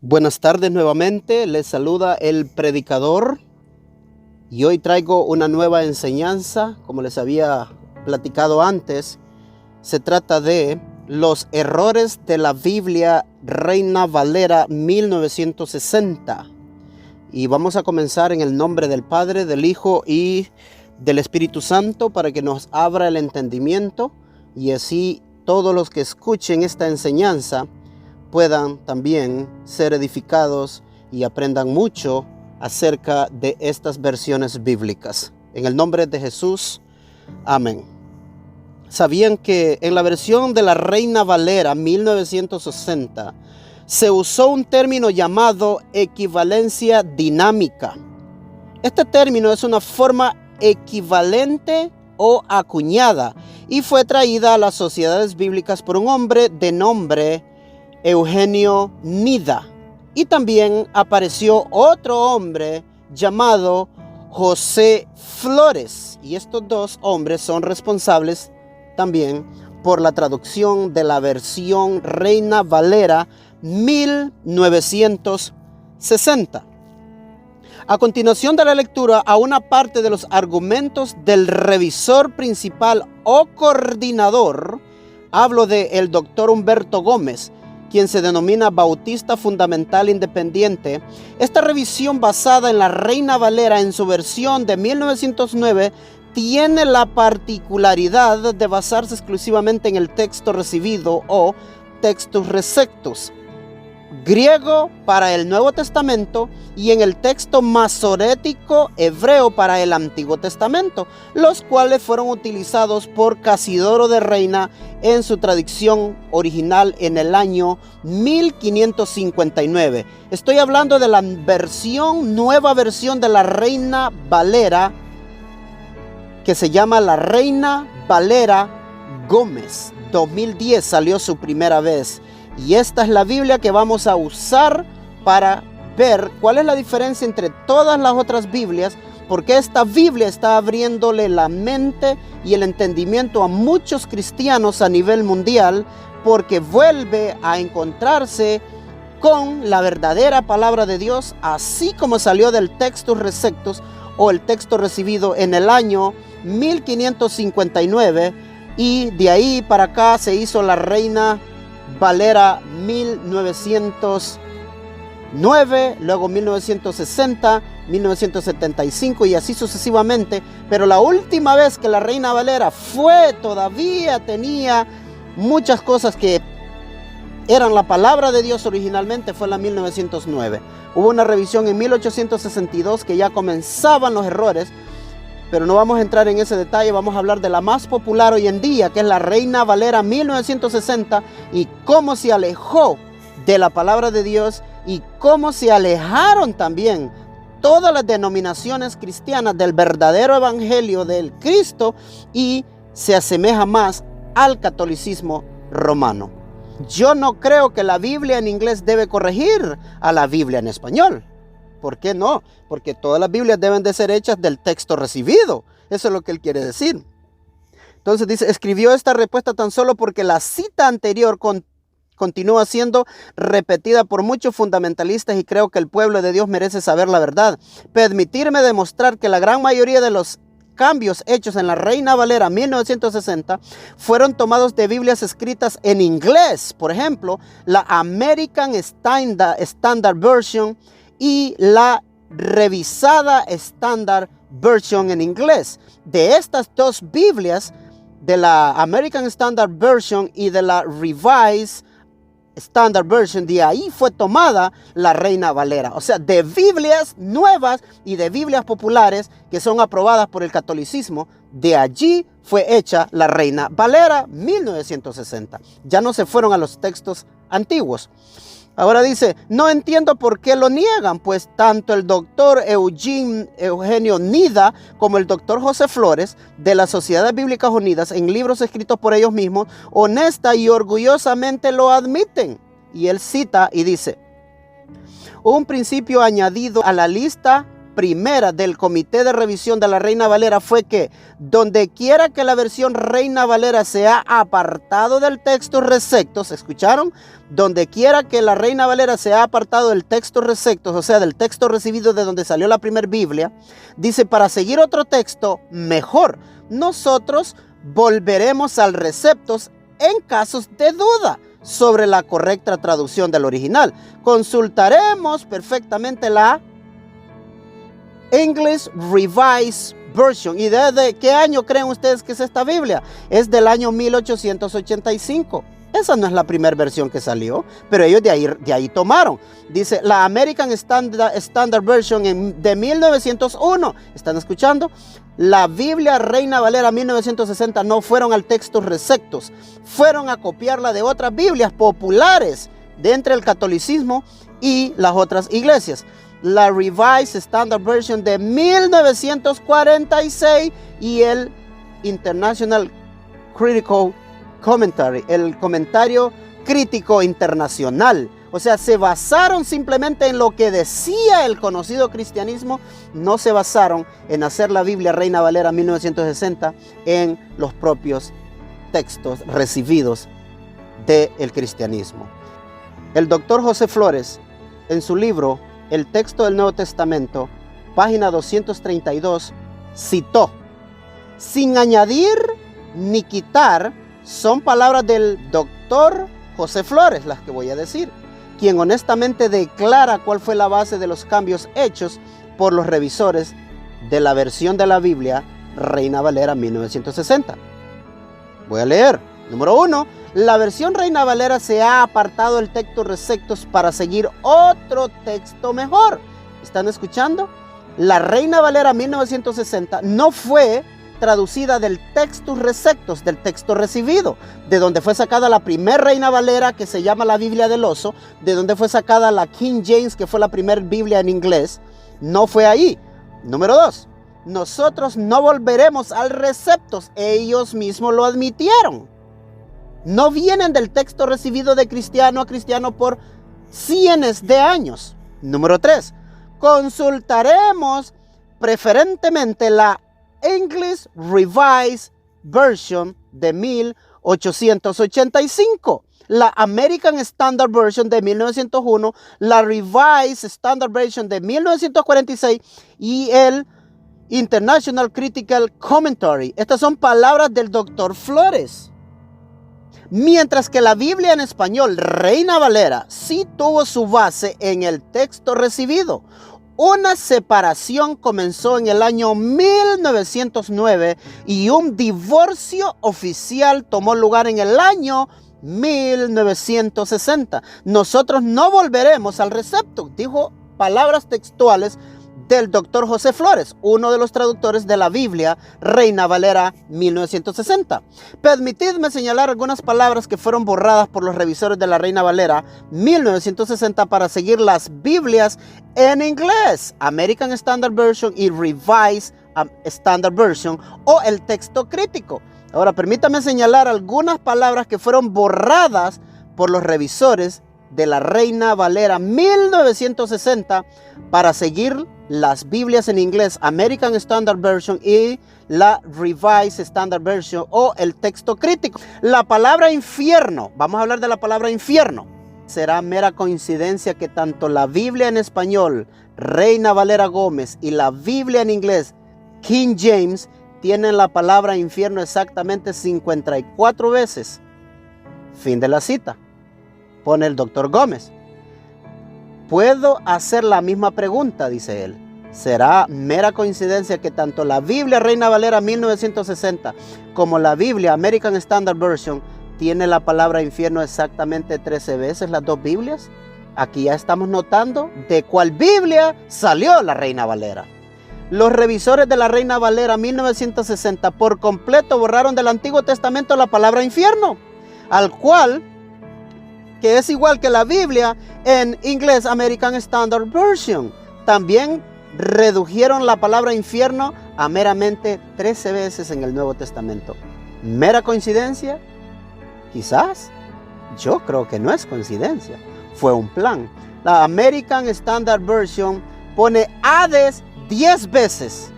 Buenas tardes nuevamente, les saluda el predicador y hoy traigo una nueva enseñanza. Como les había platicado antes, se trata de los errores de la Biblia Reina Valera 1960. Y vamos a comenzar en el nombre del Padre, del Hijo y del Espíritu Santo para que nos abra el entendimiento y así todos los que escuchen esta enseñanza puedan también ser edificados y aprendan mucho acerca de estas versiones bíblicas. En el nombre de Jesús, amén. ¿Sabían que en la versión de la Reina Valera 1960 se usó un término llamado equivalencia dinámica? Este término es una forma equivalente o acuñada y fue traída a las sociedades bíblicas por un hombre de nombre Eugenio Nida, y también apareció otro hombre llamado José Flores, y estos dos hombres son responsables también por la traducción de la versión Reina Valera 1960. A continuación de la lectura a una parte de los argumentos del revisor principal o coordinador, hablo del doctor Humberto Gómez, quien se denomina Bautista Fundamental Independiente. Esta revisión basada en la Reina Valera en su versión de 1909 tiene la particularidad de basarse exclusivamente en el texto recibido o textus receptus, griego para el Nuevo Testamento, y en el texto masorético hebreo para el Antiguo Testamento, los cuales fueron utilizados por Casidoro de Reina en su traducción original en el año 1559. Estoy hablando de la nueva versión de la Reina Valera, que se llama la Reina Valera Gómez. 2010 salió su primera vez. Y esta es la Biblia que vamos a usar para ver cuál es la diferencia entre todas las otras Biblias, porque esta Biblia está abriéndole la mente y el entendimiento a muchos cristianos a nivel mundial, porque vuelve a encontrarse con la verdadera palabra de Dios, así como salió del textus receptus o el texto recibido en el año 1559, y de ahí para acá se hizo la Reina Valera 1909, luego 1960, 1975 y así sucesivamente. Pero la última vez que la Reina Valera todavía tenía muchas cosas que eran la palabra de Dios originalmente, fue la 1909. Hubo una revisión en 1862 que ya comenzaban los errores, pero no vamos a entrar en ese detalle. Vamos a hablar de la más popular hoy en día, que es la Reina Valera 1960, y cómo se alejó de la palabra de Dios y cómo se alejaron también todas las denominaciones cristianas del verdadero evangelio del Cristo y se asemeja más al catolicismo romano. Yo no creo que la Biblia en inglés debe corregir a la Biblia en español. ¿Por qué no? Porque todas las Biblias deben de ser hechas del texto recibido. Eso es lo que él quiere decir. Entonces dice, escribió esta respuesta tan solo porque la cita anterior continúa siendo repetida por muchos fundamentalistas y creo que el pueblo de Dios merece saber la verdad. Permitirme demostrar que la gran mayoría de los cambios hechos en la Reina Valera 1960 fueron tomados de Biblias escritas en inglés. Por ejemplo, la American Standard Version y la revisada Standard Version en inglés. De estas dos Biblias, de la American Standard Version y de la Revised Standard Version, de ahí fue tomada la Reina Valera. O sea, de Biblias nuevas y de Biblias populares que son aprobadas por el catolicismo, de allí fue hecha la Reina Valera 1960. Ya no se fueron a los textos antiguos. Ahora dice, no entiendo por qué lo niegan, pues tanto el doctor Eugenio Nida como el doctor José Flores de las Sociedades Bíblicas Unidas, en libros escritos por ellos mismos, honesta y orgullosamente lo admiten. Y él cita y dice, un principio añadido a la lista primera del comité de revisión de la Reina Valera fue que donde quiera que la versión Reina Valera sea apartado del texto receptos, ¿escucharon? Donde quiera que la Reina Valera sea apartado del texto receptos, o sea, del texto recibido de donde salió la primera Biblia, dice, para seguir otro texto mejor, nosotros volveremos al receptos en casos de duda sobre la correcta traducción del original. Consultaremos perfectamente la English Revised Version. ¿Y desde qué año creen ustedes que es esta Biblia? Es del año 1885. Esa no es la primera versión que salió, pero ellos de ahí tomaron. Dice la American Standard Version de 1901. ¿Están escuchando? La Biblia Reina Valera 1960 no fueron al texto receptos, fueron a copiarla de otras Biblias populares de entre el catolicismo y las otras iglesias. La Revised Standard Version de 1946 y el International Critical Commentary, el comentario crítico internacional. O sea, se basaron simplemente en lo que decía el conocido cristianismo, no se basaron en hacer la Biblia Reina Valera 1960 en los propios textos recibidos del cristianismo. El doctor José Flores, en su libro El texto del Nuevo Testamento, página 232, citó: sin añadir ni quitar, son palabras del doctor José Flores las que voy a decir, quien honestamente declara cuál fue la base de los cambios hechos por los revisores de la versión de la Biblia Reina Valera 1960. Voy a leer. Número 1. La versión Reina Valera se ha apartado del texto receptos para seguir otro texto mejor. ¿Están escuchando? La Reina Valera 1960 no fue traducida del textus receptos, del texto recibido, de donde fue sacada la primera Reina Valera, que se llama la Biblia del Oso, de donde fue sacada la King James, que fue la primera Biblia en inglés. No fue ahí. Número 2. Nosotros no volveremos al receptos. Ellos mismos lo admitieron. No vienen del texto recibido de cristiano a cristiano por cientos de años. Número 3. Consultaremos preferentemente la English Revised Version de 1885, la American Standard Version de 1901, la Revised Standard Version de 1946 y el International Critical Commentary. Estas son palabras del doctor Flores. Mientras que la Biblia en español, Reina Valera, sí tuvo su base en el texto recibido. Una separación comenzó en el año 1909 y un divorcio oficial tomó lugar en el año 1960. Nosotros no volveremos al recepto, dijo palabras textuales del doctor José Flores, uno de los traductores de la Biblia Reina Valera 1960. Permitidme señalar algunas palabras que fueron borradas por los revisores de la Reina Valera 1960 para seguir las Biblias en inglés, American Standard Version y Revised Standard Version, o el texto crítico. Ahora permítame señalar algunas palabras que fueron borradas por los revisores de la Reina Valera 1960 para seguir las Biblias en inglés, American Standard Version y la Revised Standard Version, o el texto crítico. La palabra infierno, vamos a hablar de la palabra infierno. Será mera coincidencia que tanto la Biblia en español, Reina Valera Gómez, y la Biblia en inglés, King James, tienen la palabra infierno exactamente 54 veces. Fin de la cita. Pone el doctor Gómez. Puedo hacer la misma pregunta, dice él. ¿Será mera coincidencia que tanto la Biblia Reina Valera 1960 como la Biblia American Standard Version tiene la palabra infierno exactamente 13 veces, las dos Biblias? Aquí ya estamos notando de cuál Biblia salió la Reina Valera. Los revisores de la Reina Valera 1960 por completo borraron del Antiguo Testamento la palabra infierno, al cual que es igual que la Biblia en inglés American Standard Version. También redujeron la palabra infierno a meramente 13 veces en el Nuevo Testamento. ¿Mera coincidencia? Quizás. Yo creo que no es coincidencia. Fue un plan. La American Standard Version pone Hades 10 veces.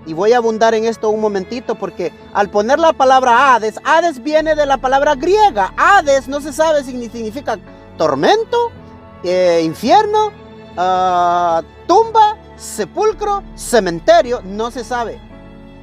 Y voy a abundar en esto un momentito, porque al poner la palabra Hades, Hades viene de la palabra griega. Hades no se sabe si significa tormento, infierno, tumba, sepulcro, cementerio, no se sabe.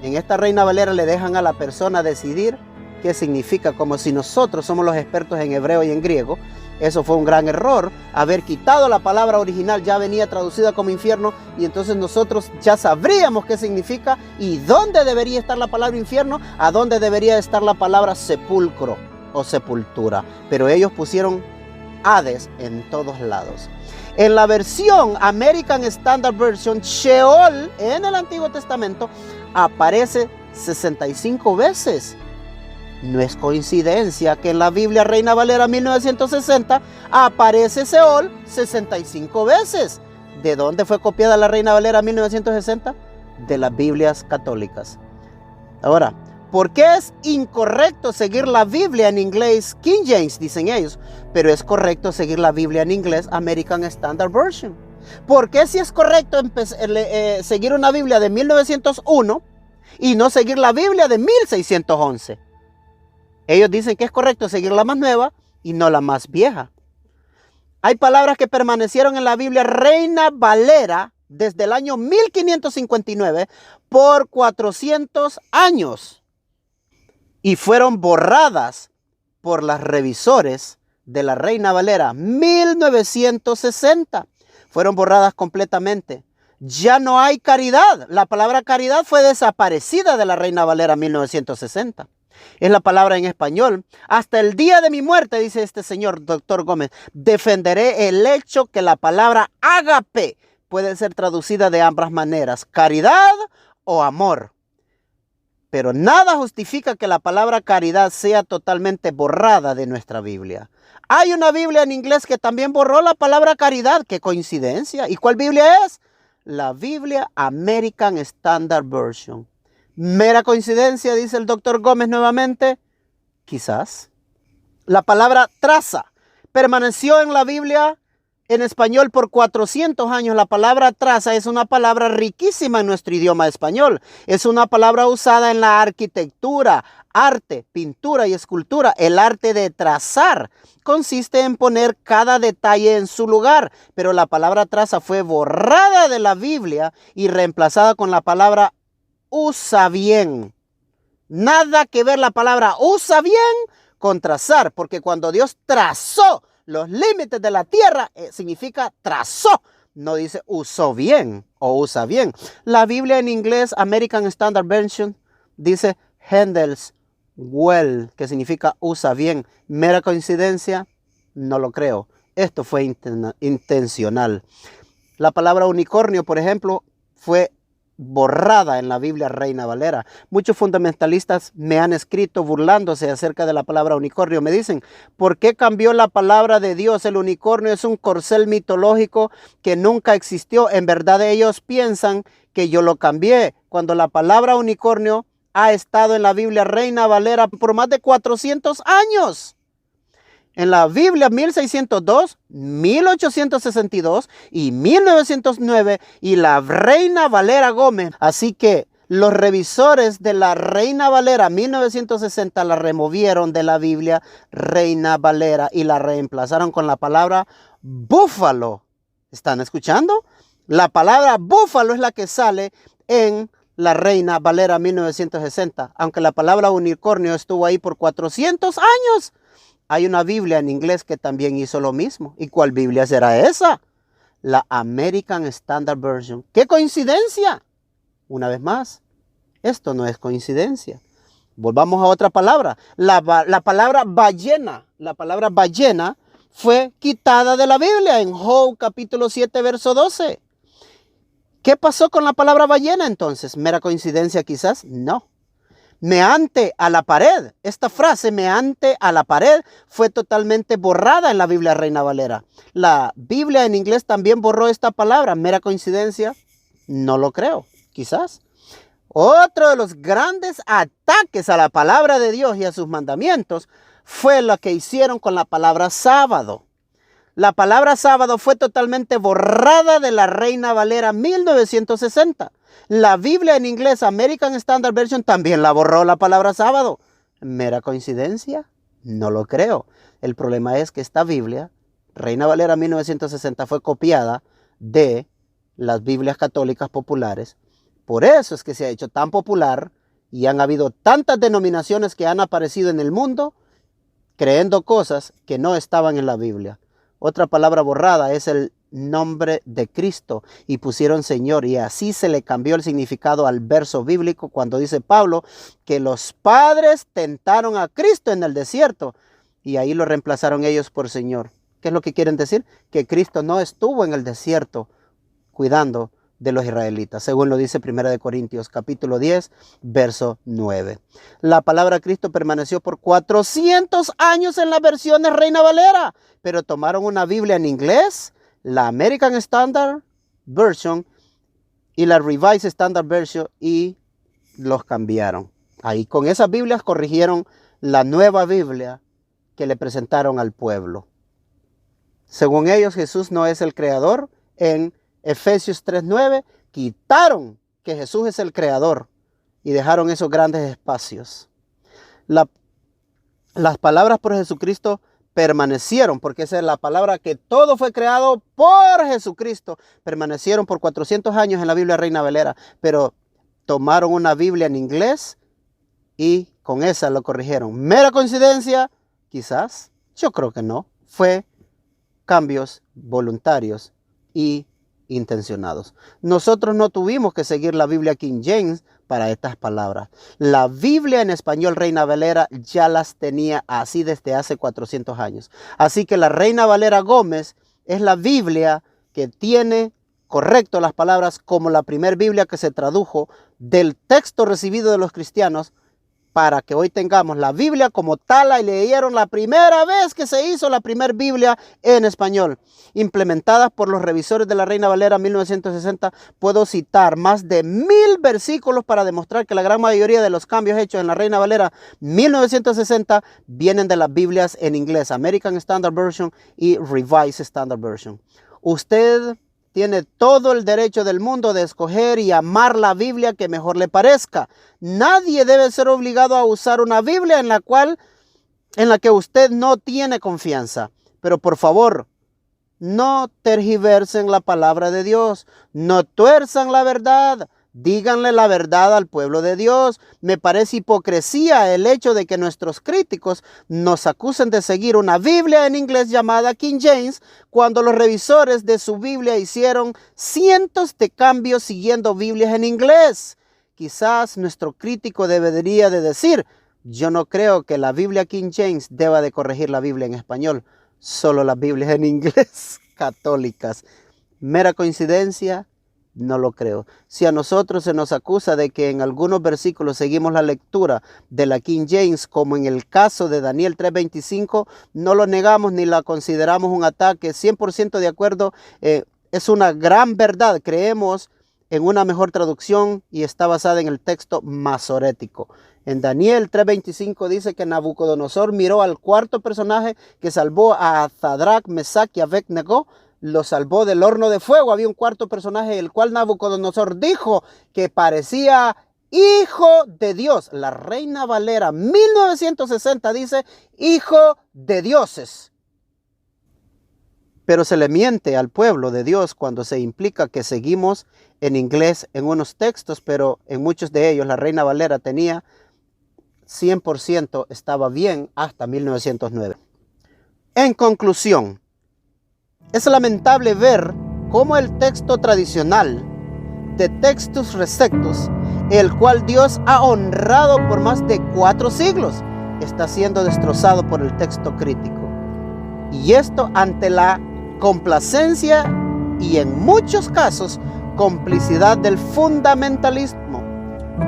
En esta Reina Valera le dejan a la persona decidir qué significa, como si nosotros somos los expertos en hebreo y en griego. Eso fue un gran error, haber quitado la palabra original, ya venía traducida como infierno, y entonces nosotros ya sabríamos qué significa y dónde debería estar la palabra infierno, a dónde debería estar la palabra sepulcro o sepultura. Pero ellos pusieron Hades en todos lados. En la versión American Standard Version, Sheol en el Antiguo Testamento aparece 65 veces. No es coincidencia que en la Biblia Reina Valera 1960 aparece Seol 65 veces. ¿De dónde fue copiada la Reina Valera 1960? De las Biblias católicas. Ahora, ¿por qué es incorrecto seguir la Biblia en inglés King James, dicen ellos, pero es correcto seguir la Biblia en inglés American Standard Version? ¿Por qué si es correcto seguir una Biblia de 1901 y no seguir la Biblia de 1611? Ellos dicen que es correcto seguir la más nueva y no la más vieja. Hay palabras que permanecieron en la Biblia Reina Valera desde el año 1559 por 400 años y fueron borradas por las revisores de la Reina Valera 1960. Fueron borradas completamente. Ya no hay caridad. La palabra caridad fue desaparecida de la Reina Valera 1960. Es la palabra en español. Hasta el día de mi muerte, dice este señor, doctor Gómez, defenderé el hecho que la palabra ágape puede ser traducida de ambas maneras, caridad o amor. Pero nada justifica que la palabra caridad sea totalmente borrada de nuestra Biblia. Hay una Biblia en inglés que también borró la palabra caridad. ¡Qué coincidencia! ¿Y cuál Biblia es? La Biblia American Standard Version. ¿Mera coincidencia, dice el doctor Gómez nuevamente? Quizás. La palabra traza permaneció en la Biblia en español por 400 años. La palabra traza es una palabra riquísima en nuestro idioma español. Es una palabra usada en la arquitectura, arte, pintura y escultura. El arte de trazar consiste en poner cada detalle en su lugar, pero la palabra traza fue borrada de la Biblia y reemplazada con la palabra usa bien. Nada que ver la palabra usa bien con trazar, porque cuando Dios trazó los límites de la tierra, significa trazó. No dice usó bien o usa bien. La Biblia en inglés, American Standard Version, dice handles well, que significa usa bien. ¿Mera coincidencia? No lo creo. Esto fue intencional. La palabra unicornio, por ejemplo, fue borrada en la Biblia Reina Valera. Muchos fundamentalistas me han escrito burlándose acerca de la palabra unicornio. Me dicen, ¿por qué cambió la palabra de Dios? El unicornio es un corcel mitológico que nunca existió. En verdad ellos piensan que yo lo cambié, cuando la palabra unicornio ha estado en la Biblia Reina Valera por más de 400 años. En la Biblia 1602, 1862 y 1909 y la Reina Valera Gómez. Así que los revisores de la Reina Valera 1960 la removieron de la Biblia Reina Valera y la reemplazaron con la palabra búfalo. ¿Están escuchando? La palabra búfalo es la que sale en la Reina Valera 1960, aunque la palabra unicornio estuvo ahí por 400 años. Hay una Biblia en inglés que también hizo lo mismo. ¿Y cuál Biblia será esa? La American Standard Version. ¡Qué coincidencia! Una vez más, esto no es coincidencia. Volvamos a otra palabra. La palabra ballena. La palabra ballena fue quitada de la Biblia en Job capítulo 7, verso 12. ¿Qué pasó con la palabra ballena entonces? ¿Mera coincidencia quizás? No. Meante a la pared. Esta frase, meante a la pared, fue totalmente borrada en la Biblia Reina Valera. La Biblia en inglés también borró esta palabra. ¿Mera coincidencia? No lo creo. Quizás. Otro de los grandes ataques a la palabra de Dios y a sus mandamientos fue lo que hicieron con la palabra sábado. La palabra sábado fue totalmente borrada de la Reina Valera 1960. La Biblia en inglés, American Standard Version, también la borró la palabra sábado. ¿Mera coincidencia? No lo creo. El problema es que esta Biblia, Reina Valera 1960, fue copiada de las Biblias católicas populares. Por eso es que se ha hecho tan popular y han habido tantas denominaciones que han aparecido en el mundo creyendo cosas que no estaban en la Biblia. Otra palabra borrada es el nombre de Cristo y pusieron Señor, y así se le cambió el significado al verso bíblico cuando dice Pablo que los padres tentaron a Cristo en el desierto y ahí lo reemplazaron ellos por Señor. ¿Qué es lo que quieren decir? Que Cristo no estuvo en el desierto cuidando de los israelitas, según lo dice 1 Corintios capítulo 10, verso 9. La palabra Cristo permaneció por 400 años en las versiones Reina Valera, pero tomaron una Biblia en inglés, la American Standard Version y la Revised Standard Version, y los cambiaron. Ahí con esas Biblias corrigieron la nueva Biblia que le presentaron al pueblo. Según ellos, Jesús no es el creador. En Efesios 3:9 quitaron que Jesús es el creador y dejaron esos grandes espacios. Las palabras por Jesucristo permanecieron, porque esa es la palabra que todo fue creado por Jesucristo. Permanecieron por 400 años en la Biblia Reina Valera, pero tomaron una Biblia en inglés y con esa lo corrigieron. ¿Mera coincidencia? Quizás. Yo creo que no. Fue cambios voluntarios y intencionados. Nosotros no tuvimos que seguir la Biblia King James para estas palabras. La Biblia en español Reina Valera ya las tenía así desde hace 400 años. Así que la Reina Valera Gómez es la Biblia que tiene correcto las palabras como la primer Biblia que se tradujo del texto recibido de los cristianos, para que hoy tengamos la Biblia como tal y leyeron la primera vez que se hizo la primera Biblia en español, implementadas por los revisores de la Reina Valera 1960. Puedo citar más de 1000 versículos para demostrar que la gran mayoría de los cambios hechos en la Reina Valera 1960 vienen de las Biblias en inglés, American Standard Version y Revised Standard Version. Usted tiene todo el derecho del mundo de escoger y amar la Biblia que mejor le parezca. Nadie debe ser obligado a usar una Biblia en la que usted no tiene confianza. Pero por favor, no tergiversen la palabra de Dios. No tuerzan la verdad. Díganle la verdad al pueblo de Dios. Me parece hipocresía el hecho de que nuestros críticos nos acusen de seguir una Biblia en inglés llamada King James, cuando los revisores de su Biblia hicieron cientos de cambios siguiendo Biblias en inglés. Quizás nuestro crítico debería de decir: yo no creo que la Biblia King James deba de corregir la Biblia en español, solo las Biblias en inglés católicas. ¿Mera coincidencia? No lo creo. Si a nosotros se nos acusa de que en algunos versículos seguimos la lectura de la King James, como en el caso de Daniel 3:25, no lo negamos ni la consideramos un ataque. 100% de acuerdo, es una gran verdad. Creemos en una mejor traducción y está basada en el texto masorético. En Daniel 3:25 dice que Nabucodonosor miró al cuarto personaje que salvó a Sadrach, Mesach y Abednego. Lo salvó del horno de fuego. Había un cuarto personaje, el cual Nabucodonosor dijo que parecía hijo de Dios. La Reina Valera 1960 dice hijo de dioses. Pero se le miente al pueblo de Dios cuando se implica que seguimos en inglés en unos textos, pero en muchos de ellos la Reina Valera tenía 100%, estaba bien hasta 1909. En conclusión, es lamentable ver cómo el texto tradicional de Textus Receptus, el cual Dios ha honrado por más de 4 siglos, está siendo destrozado por el texto crítico. Y esto ante la complacencia y en muchos casos complicidad del fundamentalismo.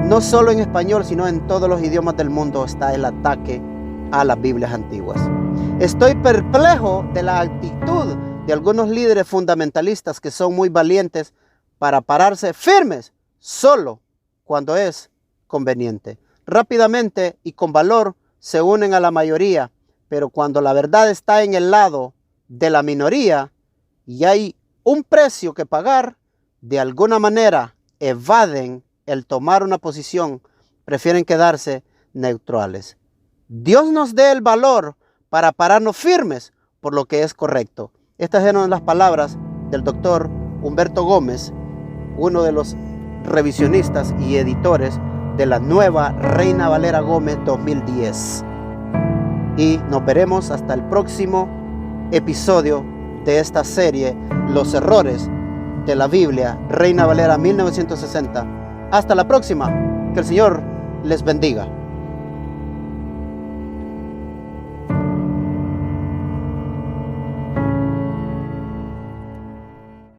No solo en español, sino en todos los idiomas del mundo está el ataque a las Biblias antiguas. Estoy perplejo de la actitud de algunos líderes fundamentalistas que son muy valientes para pararse firmes solo cuando es conveniente. Rápidamente y con valor se unen a la mayoría, pero cuando la verdad está en el lado de la minoría y hay un precio que pagar, de alguna manera evaden el tomar una posición, prefieren quedarse neutrales. Dios nos dé el valor para pararnos firmes por lo que es correcto. Estas eran las palabras del doctor Humberto Gómez, uno de los revisionistas y editores de la nueva Reina Valera Gómez 2010. Y nos veremos hasta el próximo episodio de esta serie, Los errores de la Biblia, Reina Valera 1960. Hasta la próxima. Que el Señor les bendiga.